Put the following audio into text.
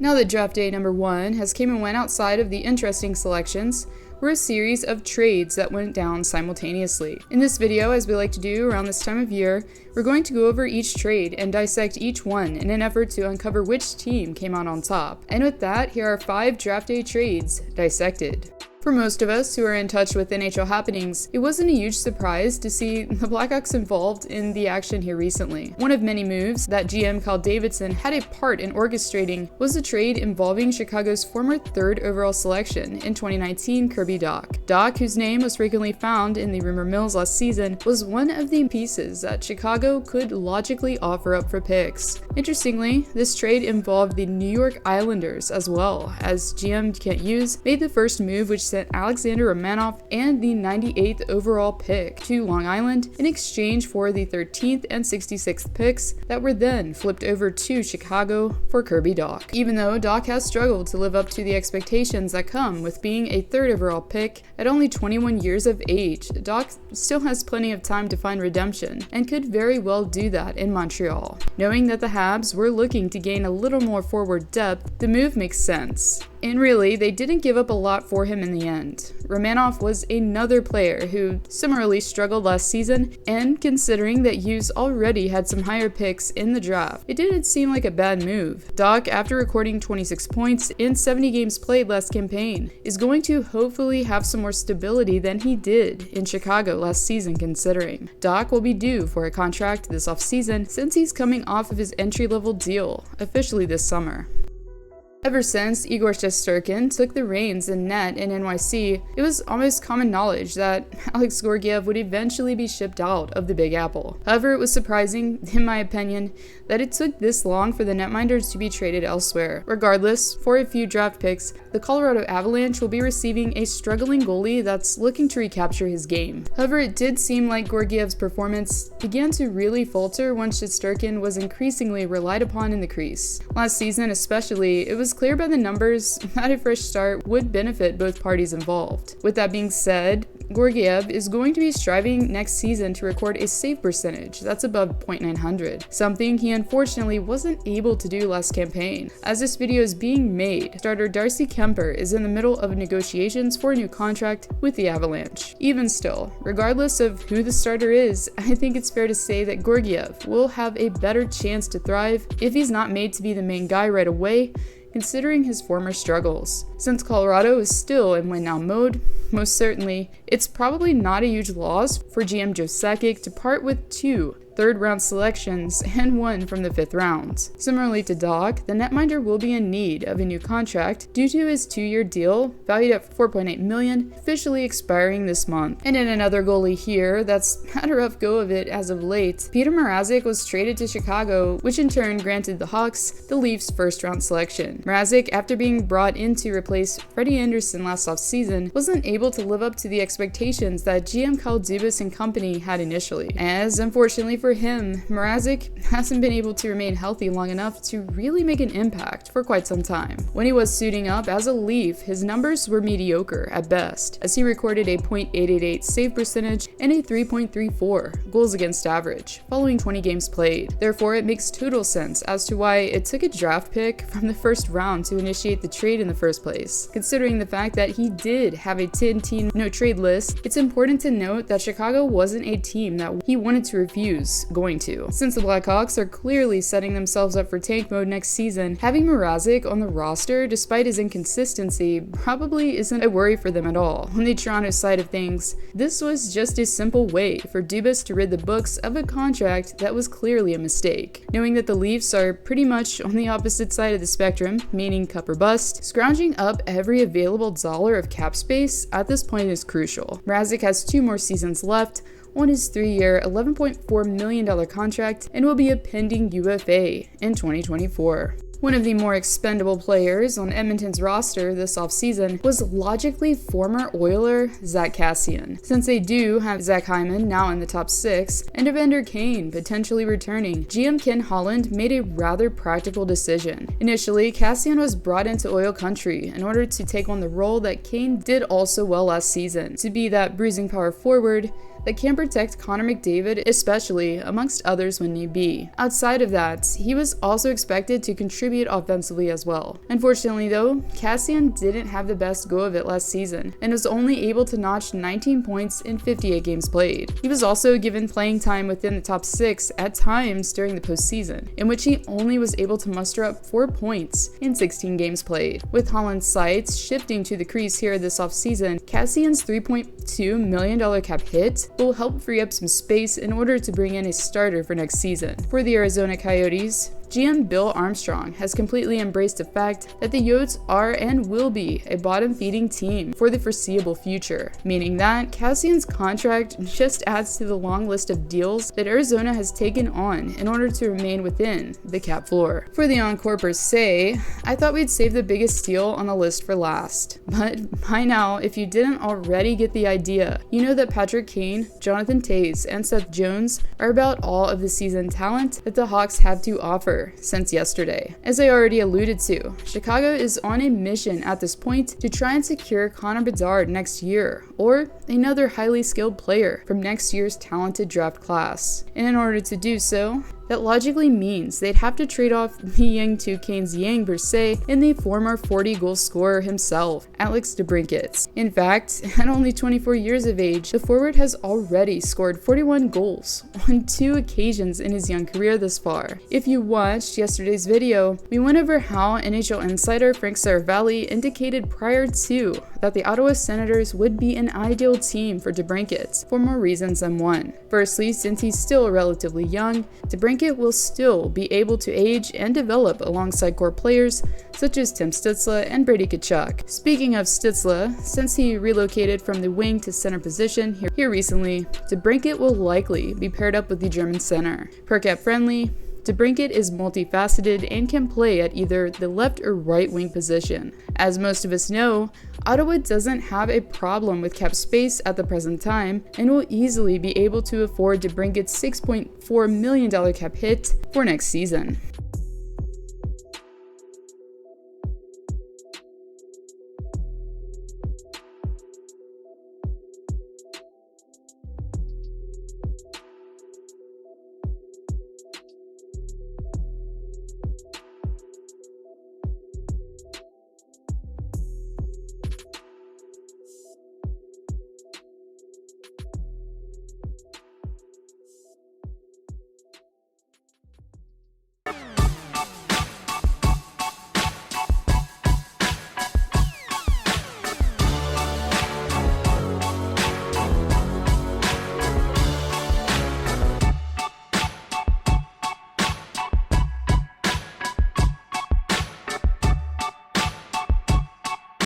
Now that draft day number 1 has came and went, outside of the interesting selections were a series of trades that went down simultaneously. In this video, as we like to do around this time of year, we're going to go over each trade and dissect each one in an effort to uncover which team came out on top. And with that, here are 5 draft day trades dissected. For most of us who are in touch with NHL happenings, it wasn't a huge surprise to see the Blackhawks involved in the action here recently. One of many moves that GM Kyle Davidson had a part in orchestrating was the trade involving Chicago's former 3rd overall selection in 2019, Kirby Dach. Dach, whose name was frequently found in the rumor mills last season, was one of the pieces that Chicago could logically offer up for picks. Interestingly, this trade involved the New York Islanders as well, as GM Kent Hughes made the first move, which sent Alexander Romanov and the 98th overall pick to Long Island in exchange for the 13th and 66th picks that were then flipped over to Chicago for Kirby Dach. Even though Dach has struggled to live up to the expectations that come with being a 3rd overall pick at only 21 years of age, Dach still has plenty of time to find redemption and could very well do that in Montreal. Knowing that the Habs were looking to gain a little more forward depth, the move makes sense. And really, they didn't give up a lot for him in the end. Romanov was another player who similarly struggled last season, and considering that Hughes already had some higher picks in the draft, it didn't seem like a bad move. Dach, after recording 26 points in 70 games played last campaign, is going to hopefully have some more stability than he did in Chicago last season considering. Dach will be due for a contract this offseason since he's coming off of his entry-level deal, officially this summer. Ever since Igor Shesterkin took the reins in net in NYC, it was almost common knowledge that Alex Georgiev would eventually be shipped out of the Big Apple. However, it was surprising, in my opinion, that it took this long for the netminders to be traded elsewhere. Regardless, for a few draft picks, the Colorado Avalanche will be receiving a struggling goalie that's looking to recapture his game. However, it did seem like Georgiev's performance began to really falter once Shesterkin was increasingly relied upon in the crease. Last season especially, it was clear by the numbers that a fresh start would benefit both parties involved. With that being said, Georgiev is going to be striving next season to record a save percentage that's above .900, something he unfortunately wasn't able to do last campaign. As this video is being made, starter Darcy Kuemper is in the middle of negotiations for a new contract with the Avalanche. Even still, regardless of who the starter is, I think it's fair to say that Georgiev will have a better chance to thrive if he's not made to be the main guy right away, considering his former struggles. Since Colorado is still in win-now mode, most certainly, it's probably not a huge loss for GM Joe Sakic to part with 2 third-round selections and 1 from the 5th round. Similarly to Dach, the netminder will be in need of a new contract due to his 2-year deal, valued at $4.8 million, officially expiring this month. And in another goalie here that's had a rough go of it as of late, Peter Mrazek was traded to Chicago, which in turn granted the Hawks the Leafs' 1st-round selection. Mrazek, after being brought in to replace Freddie Anderson last offseason, wasn't able to live up to the expectations that GM Kyle Dubas and company had initially, as unfortunately for him, Mrazek hasn't been able to remain healthy long enough to really make an impact for quite some time. When he was suiting up as a Leaf, his numbers were mediocre at best, as he recorded a .888 save percentage and a 3.34 goals against average following 20 games played. Therefore, it makes total sense as to why it took a draft pick from the 1st round to initiate the trade in the first place. Considering the fact that he did have a 10-team no-trade list, it's important to note that Chicago wasn't a team that he wanted to refuse going to. Since the Blackhawks are clearly setting themselves up for tank mode next season, having Mrazek on the roster, despite his inconsistency, probably isn't a worry for them at all. On the Toronto side of things, this was just a simple way for Dubas to rid the books of a contract that was clearly a mistake. Knowing that the Leafs are pretty much on the opposite side of the spectrum, meaning cup or bust, scrounging up every available dollar of cap space at this point is crucial. Mrazek has 2 more seasons left on his 3-year, $11.4 million contract and will be a pending UFA in 2024. One of the more expendable players on Edmonton's roster this offseason was logically former Oiler Zach Kassian. Since they do have Zach Hyman now in the top 6 and Evander Kane potentially returning, GM Ken Holland made a rather practical decision. Initially, Kassian was brought into Oil Country in order to take on the role that Kane did also well last season, to be that bruising power forward that can protect Connor McDavid especially, amongst others when need be. Outside of that, he was also expected to contribute offensively as well. Unfortunately though, Kassian didn't have the best go of it last season and was only able to notch 19 points in 58 games played. He was also given playing time within the top 6 at times during the postseason, in which he only was able to muster up 4 points in 16 games played. With Holland's sights shifting to the crease here this offseason, Kassian's $3.2 million cap hit will help free up some space in order to bring in a starter for next season. For the Arizona Coyotes, GM Bill Armstrong has completely embraced the fact that the Yotes are and will be a bottom-feeding team for the foreseeable future, meaning that Kassian's contract just adds to the long list of deals that Arizona has taken on in order to remain within the cap floor. For the encore per se, I thought we'd save the biggest deal on the list for last. But by now, if you didn't already get the idea, you know that Patrick Kane, Jonathan Toews, and Seth Jones are about all of the seasoned talent that the Hawks have to offer since yesterday. As I already alluded to, Chicago is on a mission at this point to try and secure Connor Bedard next year, or another highly skilled player from next year's talented draft class. And in order to do so, that logically means they'd have to trade off the Yang 2 Canes Yang per se and the former 40-goal scorer himself, Alex DeBrincat. In fact, at only 24 years of age, the forward has already scored 41 goals on 2 occasions in his young career thus far. If you watched yesterday's video, we went over how NHL insider Frank Saravalli indicated prior to that the Ottawa Senators would be an ideal team for DeBrincat for more reasons than one. Firstly, since he's still relatively young, DeBrincat will still be able to age and develop alongside core players such as Tim Stützle and Brady Tkachuk. Speaking of Stützle, since he relocated from the wing to center position here recently, DeBrincat will likely be paired up with the German center. Per cap friendly, DeBrincat is multifaceted and can play at either the left or right wing position. As most of us know, Ottawa doesn't have a problem with cap space at the present time and will easily be able to afford DeBrincat's $6.4 million cap hit for next season.